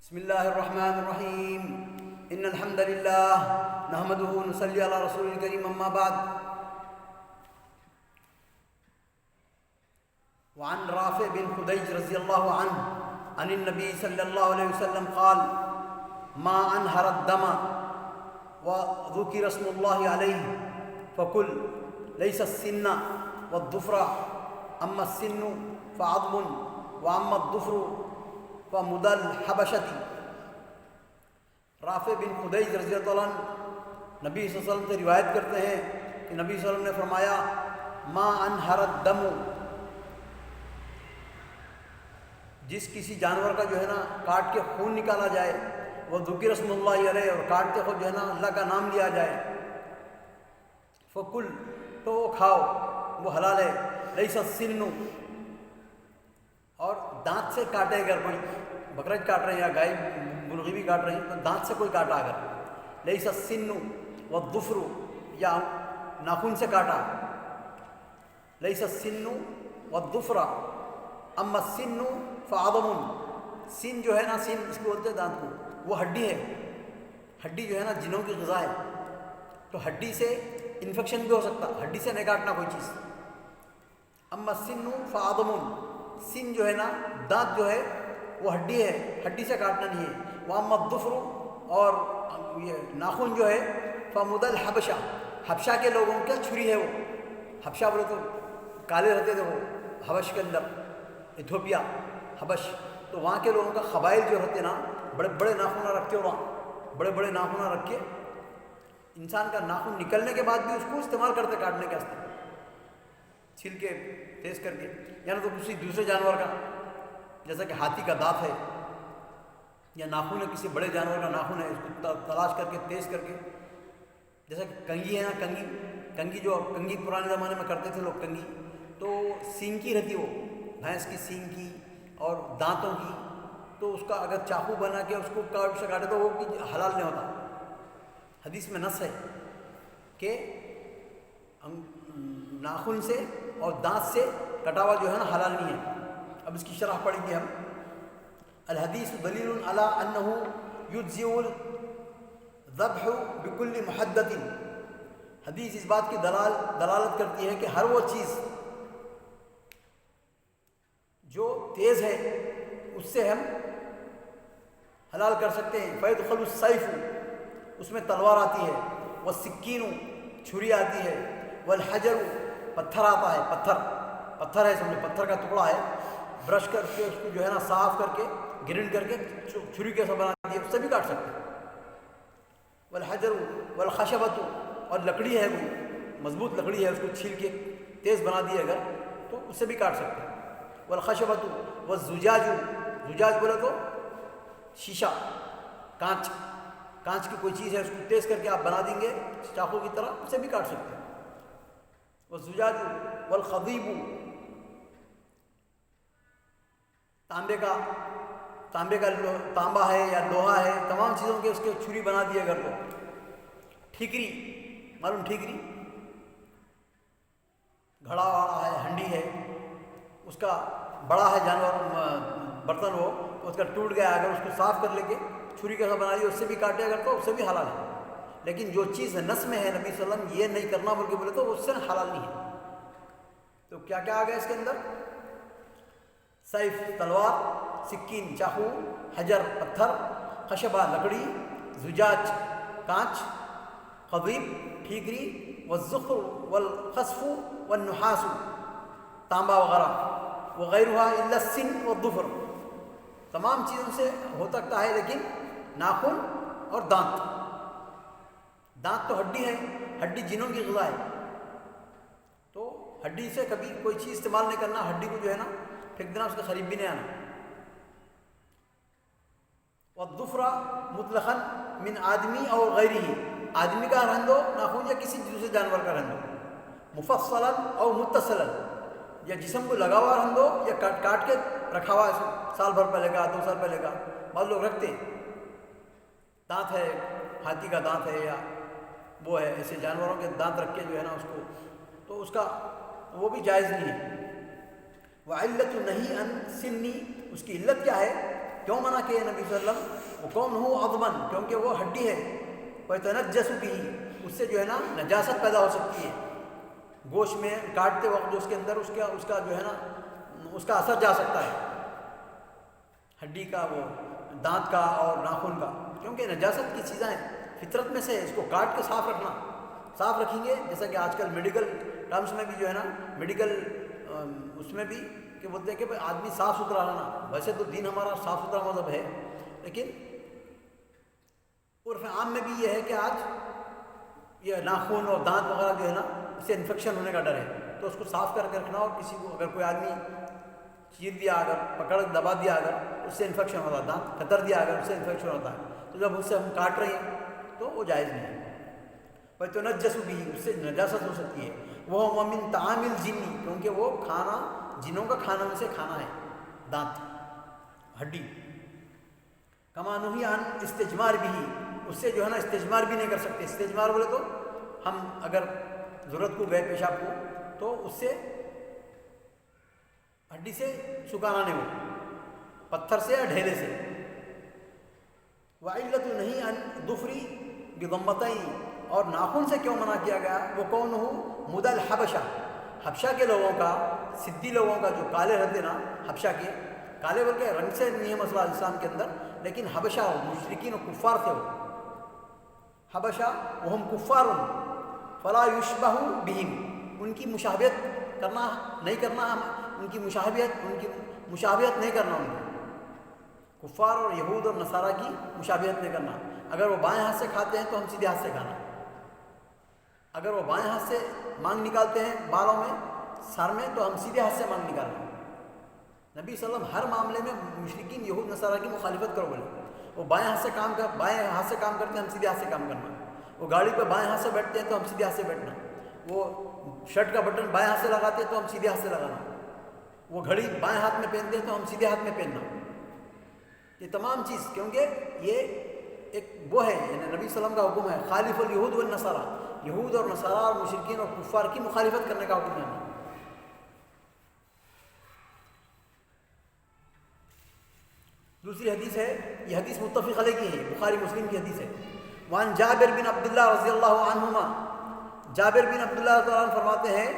بسم الله الرحمن الرحيم إن الحمد لله نحمده ونصلي على رسول الكريم أما بعد. وعن رافع بن خديج رضي الله عنه عن النبي صلى الله عليه وسلم قال ما أنهر الدم وذكر اسم الله عليه فكل ليس السن والظفر أما السن فعظم وأما الظفر فمد الحبشة. رافع بن خدیج رضی اللہ عنہ نبی صلی اللہ علیہ وسلم سے روایت کرتے ہیں کہ نبی صلی اللہ علیہ وسلم نے فرمایا ما انہر الدم، جس کسی جانور کا جو ہے نا کاٹ کے خون نکالا جائے، وہ ذکر اسم اللہ علیہ، اور کاٹتے خود جو ہے نا اللہ کا نام لیا جائے، فکل تو وہ کھاؤ، وہ حلال ہے، لیس السن، اور دانت سے کاٹے اگر کوئی بکرج کاٹ رہے ہیں یا گائے مرغی بھی کاٹ رہے ہیں تو دانت سے کوئی کاٹا اگر، لیس السن والظفر، یا ناخن سے کاٹا، لیس السن والظفر اما السن فعظم، سن جو ہے نا، سن اس کو بولتے ہیں دانت کو، وہ ہڈی ہے، ہڈی جو ہے نا جنوں کی غذا ہے، تو ہڈی سے انفیکشن بھی ہو سکتا، ہڈی سے نہیں کاٹنا کوئی چیز. اما السن فعظم، سن جو ہے نا دانت جو ہے وہ ہڈی ہے، ہڈی سے کاٹنا نہیں ہے. واما الظفر، اور یہ ناخن جو ہے، فمد الحبشہ، حبشہ کے لوگوں کا چھری ہے وہ. حبشہ بولے تو کالے رہتے تھے وہ حبش کے اندر، ایتھوپیا حبش، تو وہاں کے لوگوں کا قبائل جو رہتے نا بڑے بڑے ناخن رکھتے، وہاں بڑے بڑے ناخن رکھ کے انسان کا ناخن نکلنے کے بعد بھی اس کو استعمال کرتے کاٹنے کے واسطے، چھیل کے تیز کر کے، یعنی تو کسی دوسرے جانور کا، جیسا کہ ہاتھی کا دانت ہے یا ناخن ہے، کسی بڑے جانور کا ناخن ہے، اس کو تلاش کر کے تیز کر کے، جیسا کہ کنگھی ہے نا، کنگھی جو کنگھی پرانے زمانے میں کرتے تھے لوگ، کنگھی تو سینگ کی رہتی، وہ بھینس کی سینگ کی اور دانتوں کی، تو اس کا اگر چاقو بنا کے اس کو کاٹ سے کاٹے تو وہ حلال نہیں ہوتا. حدیث میں نص ہے کہ ناخن سے اور دانت سے کٹا ہوا جو ہے نا حلال نہیں ہے. اب اس کی شرح پڑھیں گے ہم. الحدیث دلیل علی انہ یجزئ الذبح بکل محدد، حدیث اس بات کی دلالت کرتی ہے کہ ہر وہ چیز جو تیز ہے اس سے ہم حلال کر سکتے ہیں. فیدخل السیف، اس میں تلوار آتی ہے، والسکین، چھری آتی ہے، والحجر، پتھر آتا ہے، پتھر ہے، سمجھے پتھر کا ٹکڑا ہے، برش کر کے اس کو جو ہے نا صاف کر کے گرنڈ کر کے چھری کے ساتھ بنا دی ہے، اس سے بھی کاٹ سکتے ہیں. والحجر والخشبۃ، اور لکڑی ہے، کوئی مضبوط لکڑی ہے، اس کو چھیل کے تیز بنا دی اگر تو اس سے بھی کاٹ سکتے ہیں. والخشبۃ والزجاج، زجاج بولے تو شیشہ، کانچ کی کوئی چیز ہے، اس کو تیز کر کے آپ بنا دیں گے چاقو کی طرح، اس سے بھی کاٹ سکتے ہیں. والزجاج والخضیب، تانبا ہے یا لوہا ہے، تمام چیزوں کے اس کے چھری بنا دی اگر تو. ٹھیکری، معلوم ٹھیکری، گھڑا والا ہے، ہنڈی ہے، اس کا بڑا ہے جانور برتن، وہ اس کا ٹوٹ گیا اگر اس کو صاف کر لے کے چھری کے ساتھ بنا دی، اس سے بھی کاٹے اگر تو اس سے بھی حلال ہے. لیکن جو چیز نس میں ہے نبی صلی اللہ علیہ وسلم یہ نہیں کرنا بول کے بولے تو اس سے حلال نہیں ہے. تو کیا کیا آ گیا اس کے اندر؟ سیف تلوار، سکین چاقو، حجر پتھر، خشبہ لکڑی، زجاج کانچ، خضیب ٹھیکری، والزخر والخسف والنحاس تانبا وغیرہ، وغیرها الا السن والظفر، تمام چیزوں سے ہو سکتا ہے لیکن ناخن اور دانت تو ہڈی ہے، ہڈی جنوں کی غذا ہے، تو ہڈی سے کبھی کوئی چیز استعمال نہیں کرنا، ہڈی کو جو ہے نا پھینک دینا، اس کے قریب بھی نہیں آنا. والظفر مطلقاً من آدمی اور غیرہ، آدمی کا رہن دو ناخن یا کسی دوسرے جانور کا رہن دو، مفصلا اور متصلا، یا جسم کو لگا ہوا رہن دو یا کاٹ کے رکھا ہوا ہے، سال بھر پہلے کا، 2 سال پہلے کا، بعض لوگ رکھتے ہیں. دانت ہے، ہاتھی کا دانت ہے یا وہ ہے، ایسے جانوروں کے دانت رکھ کے جو ہے نا اس کو، تو اس کا وہ بھی جائز نہیں ہے. وعلت نہیں ان سنی، اس کی علت کیا ہے کیوں منع کیا نبی صلی اللہ علیہ وسلم؟ وَقَوْنُهُ عَظْمًا، کیونکہ وہ ہڈی ہے، وَيَتَنَجَّسُ بِهِ، اس سے جو ہے نا نجاست پیدا ہو سکتی ہے، گوشت میں کاٹتے وقت جو اس کے اندر اس کا جو ہے نا اس کا اثر جا سکتا ہے، ہڈی کا، وہ دانت کا اور ناخن کا، کیونکہ نجاست کی چیزیں ہیں، فطرت میں سے اس کو کاٹ کے صاف رکھنا، صاف رکھیں گے، جیسا کہ آج کل میڈیکل ٹرمز میں بھی جو ہے نا میڈیکل اس میں بھی کہ بولتے ہیں کہ بھائی آدمی صاف ستھرا رہنا، ویسے تو دین ہمارا صاف ستھرا مذہب ہے، لیکن عرف عام میں بھی یہ ہے کہ آج یہ ناخن اور دانت وغیرہ جو ہے نا اس سے انفیکشن ہونے کا ڈر ہے، تو اس کو صاف کر کے رکھنا، اور کسی کو اگر کوئی آدمی چیر دیا، اگر پکڑ دبا دیا، اگر اس سے انفیکشن ہوتا ہے، دانت کتر دیا اگر اس سے انفیکشن ہوتا ہے، تو جب اس سے ہم کاٹ رہے ہیں تو وہ جائز نہیں ہے۔ وَيَتَنَجَّسُ بِهِ، اس سے نجاست ہو سکتی ہے، وہ وَمِن طَعَامِ الْجِنِّ، کیونکہ وہ کھانا جنوں کا کھانا میں سے کھانا ہے، دانت، ہڈی۔ کما نہی عن استجمار بھی، اس سے جو ہے نا استجمار بھی نہیں کر سکتے، استجمار بولے تو ہم اگر ضرورت کو گئے پیشاب کو تو اس سے ہڈی سے سکانا نہیں ہو، پتھر سے یا ڈھیلے سے۔ وعلت نہیں عن ظفری بضمتین، اور ناخن سے کیوں منع کیا گیا؟ وہ کون ہو مد الحبشہ، حبشہ کے لوگوں کا، سدھی لوگوں کا جو کالے رہتے نا، حبشہ کے کالے بول کے رنگ سے نہیں ہے مسئلہ اسلام کے اندر، لیکن حبشہ ہو، مشرکین و کفار تھے وہ، حبشہ وہم کفار فلا یشبہ بہم، ان کی مشابہت کرنا نہیں کرنا، ان کی مشابہت نہیں کرنا، ان کی کفار اور یہود اور نصارہ کی مشابہت نہیں کرنا۔ اگر وہ بائیں ہاتھ سے کھاتے ہیں تو ہم سیدھے ہاتھ سے کھانا، اگر وہ بائیں ہاتھ سے مانگ نکالتے ہیں بالوں میں، سر میں، تو ہم سیدھے ہاتھ سے مانگ نکالنا۔ نبی صلی اللہ علیہ وسلم ہر معاملے میں مشرکین یہود نصارہ کی مخالفت کرو بولے، وہ بائیں ہاتھ سے کام کرتے ہیں، ہم سیدھے ہاتھ سے کام کرنا، وہ گاڑی پہ بائیں ہاتھ سے بیٹھتے ہیں تو ہم سیدھے ہاتھ سے بیٹھنا، وہ شرٹ کا بٹن بائیں ہاتھ سے لگاتے ہیں تو ہم سیدھے ہاتھ سے لگانا، وہ گھڑی بائیں ہاتھ میں پہنتے ہیں تو ہم سیدھے ہاتھ میں پہننا، یہ تمام چیز، کیونکہ یہ ایک وہ ہے، یعنی نبی صلی اللہ علیہ وسلم کا حکم ہے، خالف الیہود والنصارہ، یہود اور نصارہ اور مشرکین اور کفار کی مخالفت کرنے کا حکم ہے۔ دوسری حدیث ہے، یہ حدیث متفق علیہ کی ہے، بخاری مسلم کی حدیث ہے۔ وعن جابر بن عبداللہ رضی اللہ عنہما، جابر بن عبداللہ تعالیٰ عنہ فرماتے ہیں،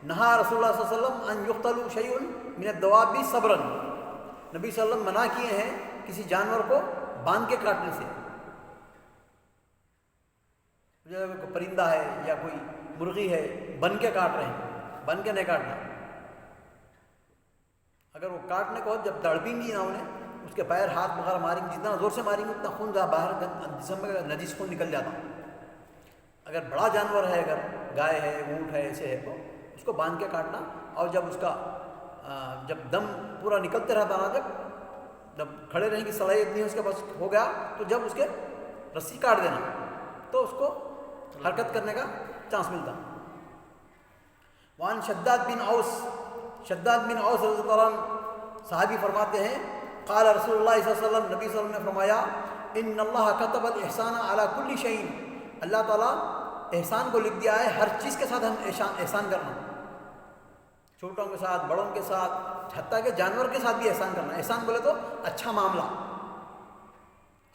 نہا رسول اللہ صلی اللہ علیہ وسلم ان یقتل شیء من الدواب صبرا، نبی صلی اللہ علیہ وسلم منع کیے ہیں کسی جانور کو باندھ کے کاٹنے سے، جیسے کوئی پرندہ ہے یا کوئی مرغی ہے، بن کے کاٹ رہے ہیں، بن کے نہیں کاٹنا، اگر وہ کاٹنے کو جب تڑپیں گی نہ انہیں، اس کے پیر ہاتھ وغیرہ ماریں گے، جتنا زور سے ماریں گے اتنا خون باہر جسم میں نجیس خون نکل جاتا۔ اگر بڑا جانور ہے، اگر گائے ہے، اونٹ ہے، ایسے ہے، تو اس کو باندھ کے کاٹنا، اور جب اس کا جب دم پورا نکلتے رہتا نا، جب کھڑے رہنے کی صلاحیت نہیں اس کے پاس ہو گیا، تو جب اس کے رسی کاٹ دینا تو اس کو حرکت کرنے کا چانس ملتا۔ وعن شداد بن اوس، شداد بن اوس رضی اللہ عنہ صحابی فرماتے ہیں، قال رسول اللہ صلی اللہ علیہ وسلم، نبی صلی اللہ علیہ وسلم نے فرمایا، ان اللہ کتب الاحسان علی کل شیء، اللہ تعالیٰ احسان کو لکھ دیا ہے ہر چیز کے ساتھ، ہم احسان کرنا، چھوٹوں کے ساتھ، بڑوں کے ساتھ، حتیٰ کہ جانور کے ساتھ بھی احسان کرنا۔ احسان بولے تو اچھا معاملہ،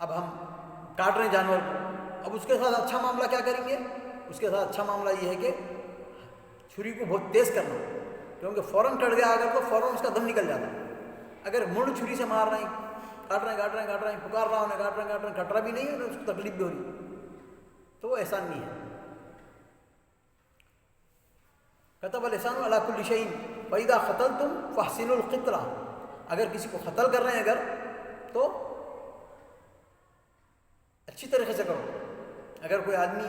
اب ہم کاٹ رہے ہیں جانور کو، اب اس کے ساتھ اچھا معاملہ کیا کریں گے؟ اس کے ساتھ اچھا معاملہ یہ ہے کہ چھری کو بہت تیز کرنا، کیونکہ فوراً کٹ گیا اگر تو فوراً اس کا دم نکل جاتا، اگر مڑ چھری سے مار رہے ہیں، کاٹ رہے ہیں، پکار رہا انہیں، کاٹ رہے ہیں، کٹ رہا بھی نہیں ہے، اس کو تکلیف بھی ہو رہی، تو وہ احسان نہیں ہے۔ کتب الاحسان علی کل شیء فاذا قتلتم فاحسنوا القتلہ، اگر کسی کو قتل کر رہے ہیں اگر، تو اچھی طریقے سے کرو، اگر کوئی آدمی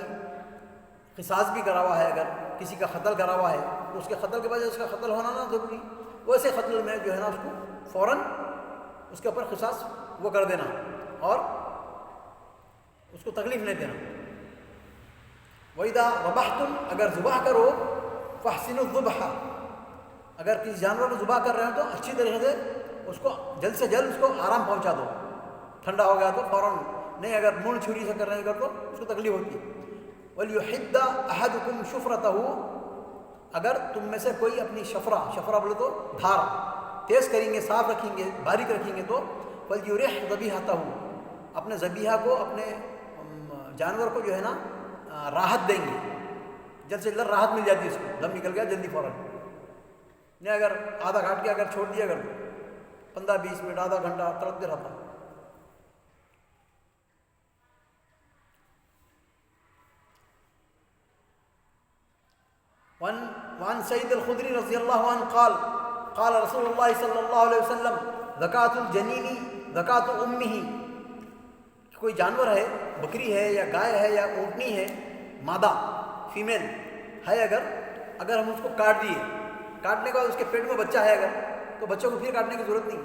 قصاص بھی کرا ہوا ہے، اگر کسی کا قتل کرا ہوا ہے تو اس کے قتل کے بعد اس کا قتل ہونا نہ ضروری، ویسے قتل میں جو ہے نا اس کو فوراً اس کے اوپر قصاص وہ کر دینا اور اس کو تکلیف نہیں دینا۔ وَإِذَا ذَبَحْتُمْ، اگر ذبح کرو، فَاحْسِنُوا الذُّبْحَ، اگر کسی جانور کو ذبح کر رہے ہیں تو اچھی طریقے سے اس کو جلد سے جلد اس کو آرام پہنچا دو، ٹھنڈا ہو گیا تو فوراً نہیں، اگر مڑ چھری سے کر رہے ہیں اگر تو اس کو تکلیف ہوتی ہے۔ وَلْيُحِدَّ أَحَدُكُمْ شُفْرَتَهُ، اگر تم میں سے کوئی اپنی شفرہ بولے تو دھار تیز کریں گے، صاف رکھیں گے، باریک رکھیں گے، تو فلیرح ذبیحتہ، اپنے ذبیحہ کو، اپنے جانور کو جو ہے نا راحت دیں گے، جلد سے جلد راحت مل جاتی ہے، اس کو دم نکل گیا جلدی فوراً، نہیں اگر آدھا کاٹ کے اگر چھوڑ دیا اگر 15-20 منٹ آدھا گھنٹہ تڑپتے رہتا۔ وعن سعید الخدری رضی اللہ عنہ قال قال رسول اللہ صلی اللہ علیہ وسلم زکوٰۃ الجنین زکوٰۃ امہ، کوئی جانور ہے، بکری ہے یا گائے ہے یا اونٹنی ہے، مادہ فیمیل ہے، اگر ہم اس کو کاٹ دیے، کاٹنے کے بعد اس کے پیٹ میں بچہ ہے اگر، تو بچے کو پھر کاٹنے کی ضرورت نہیں،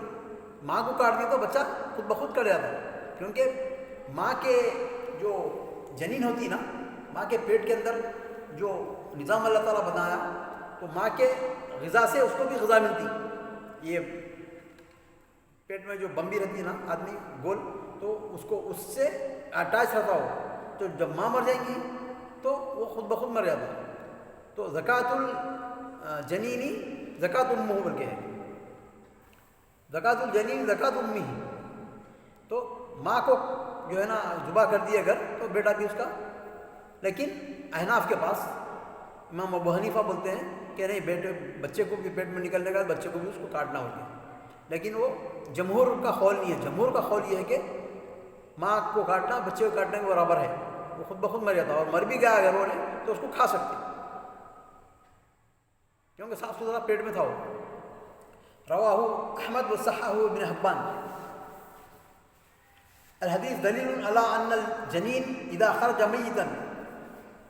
ماں کو کاٹ دی تو بچہ خود بخود کٹ جاتا ہے، کیونکہ ماں کے جو جنین ہوتی نا، ماں کے پیٹ کے اندر جو نظام اللہ تعالیٰ بنایا، تو ماں کے غذا سے اس کو بھی غذا ملتی، یہ پیٹ میں جو بمبی رہتی ہے نا آدمی گول، تو اس سے اٹیچ رہتا ہو، تو جب ماں مر جائیں گی تو وہ خود بخود مر جاتا ہے، تو زکوٰۃ الجنینی زکوٰۃ امہ بول کے ہے، زکوٰۃ الجنین زکوٰۃ امہ، تو ماں کو جو ہے نا ذبح کر دی اگر تو بیٹا بھی اس کا، لیکن احناف کے پاس امام ابو حنیفہ بولتے ہیں کہ نہیں، بچے کو بھی پیٹ میں نکلنے کا بچے کو بھی اس کو کاٹنا ہوگا، لیکن وہ جمہور کا قول نہیں ہے، جمہور کا قول یہ ہے کہ ماں کو کاٹنا بچے کو کاٹنے کے برابر ہے، وہ خود بخود مر جاتا ہے، اور مر بھی گیا اگر وہ نے تو اس کو کھا سکتے کیونکہ صاف ستھرا پیٹ میں تھا وہ۔ رواہ احمد وصححہ ابن حبان۔ الحدیث دلیل علی ان الجنین اذا خرج میتا،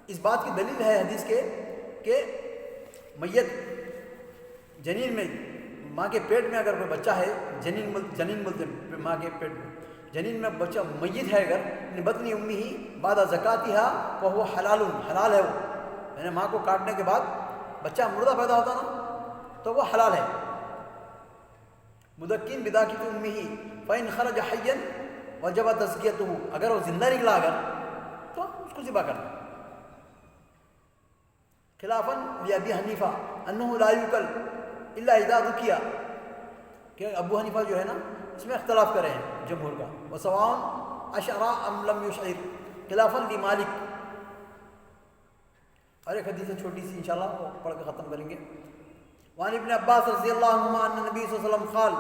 اس بات کی دلیل ہے حدیث کے کہ میت جنین میں، ماں کے پیٹ میں اگر کوئی بچہ ہے، جنین بولتے ہیں ماں کے پیٹ میں، جنین میں بچہ میت ہے اگر، بطن امہ بعد زکاتھا فہو حلال، حلال ہے وہ، یعنی ماں کو کاٹنے کے بعد بچہ مردہ پیدا ہوتا نا تو وہ حلال ہے۔ مدکن بداکت امہ فإن خرج حیا وجب تزکیتہ، اگر وہ زندہ نکلا اگر تو اس کو ذبح کرنا، خلافاً لأبی حنیفہ انہ لا یوکل الا اذا ذکیا، کہ ابو حنیفہ جو ہے نا اس میں اختلاف کرے ہیں جمہور کا، وسواء اشعر ام لم یشعر، خلافاً لمالک۔ اور ایک حدیث چھوٹی سی انشاءاللہ وہ پڑھ کے ختم کریں گے۔ وعن ابن عباس رضی اللہ عنہما ان نبی صلی اللہ علیہ وسلم قال،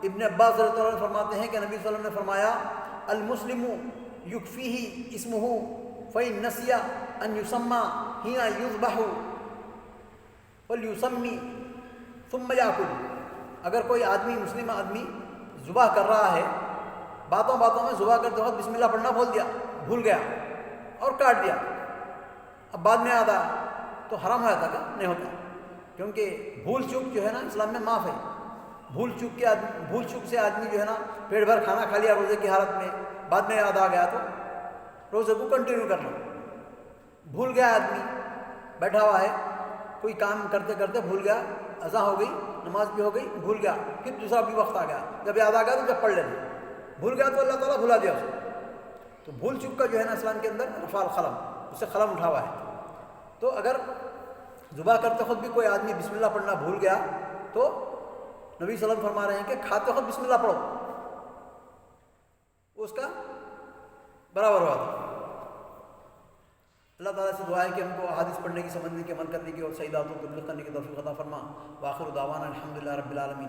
ابن عباس رضی اللہ عنہ فرماتے ہیں کہ نبی صلی اللہ علیہ وسلم نے فرمایا، المسلم یکفیہ اسمہ فإن نسی ان یسمى حین یذبح فلیسمی ثم یاکل، اگر کوئی آدمی مسلم آدمی ذبح کر رہا ہے، باتوں میں ذبح کرتے وقت بسم اللہ پڑھنا بھول گیا اور کاٹ دیا، اب بعد میں یاد آیا تو حرام ہو جاتا کیا؟ نہیں ہوتا، کیونکہ بھول چوک جو ہے نا اسلام میں معاف ہے، بھول چوک سے آدمی جو ہے نا پیٹ بھر کھانا کھا لیا روزے کی حالت میں، بعد میں یاد آ گیا تو روزے کو کنٹینیو کرنا، بھول گیا آدمی بیٹھا ہوا ہے، کوئی کام کرتے کرتے بھول گیا، اذان ہو گئی، نماز بھی ہو گئی، بھول گیا، پھر دوسرا بھی وقت آ گیا، جب یاد آ گیا تو جب پڑھ لینا، بھول گیا تو اللہ تعالیٰ بھلا دیا اس کو، تو بھول چوک کا جو ہے نا اسلام کے اندر رفع القلم، اس سے قلم اٹھا ہوا ہے، تو اگر ذبح کرتے خود بھی کوئی آدمی بسم اللہ پڑھنا بھول گیا تو نبی صلی اللہ علیہ وسلم فرما رہے ہیں کہ کھاتے خود بسم اللہ پڑھو، اس کا برابر ہوا تھا۔ اللہ تعالیٰ سے دعا ہے کہ ہم کو احادیث پڑھنے کی، سمجھنے کی، عمل کرنے کی اور صحیح باتوں کو تبلیغ کرنے کی توفیق عطا فرما۔ وآخر دعوانا الحمدللہ رب العالمین۔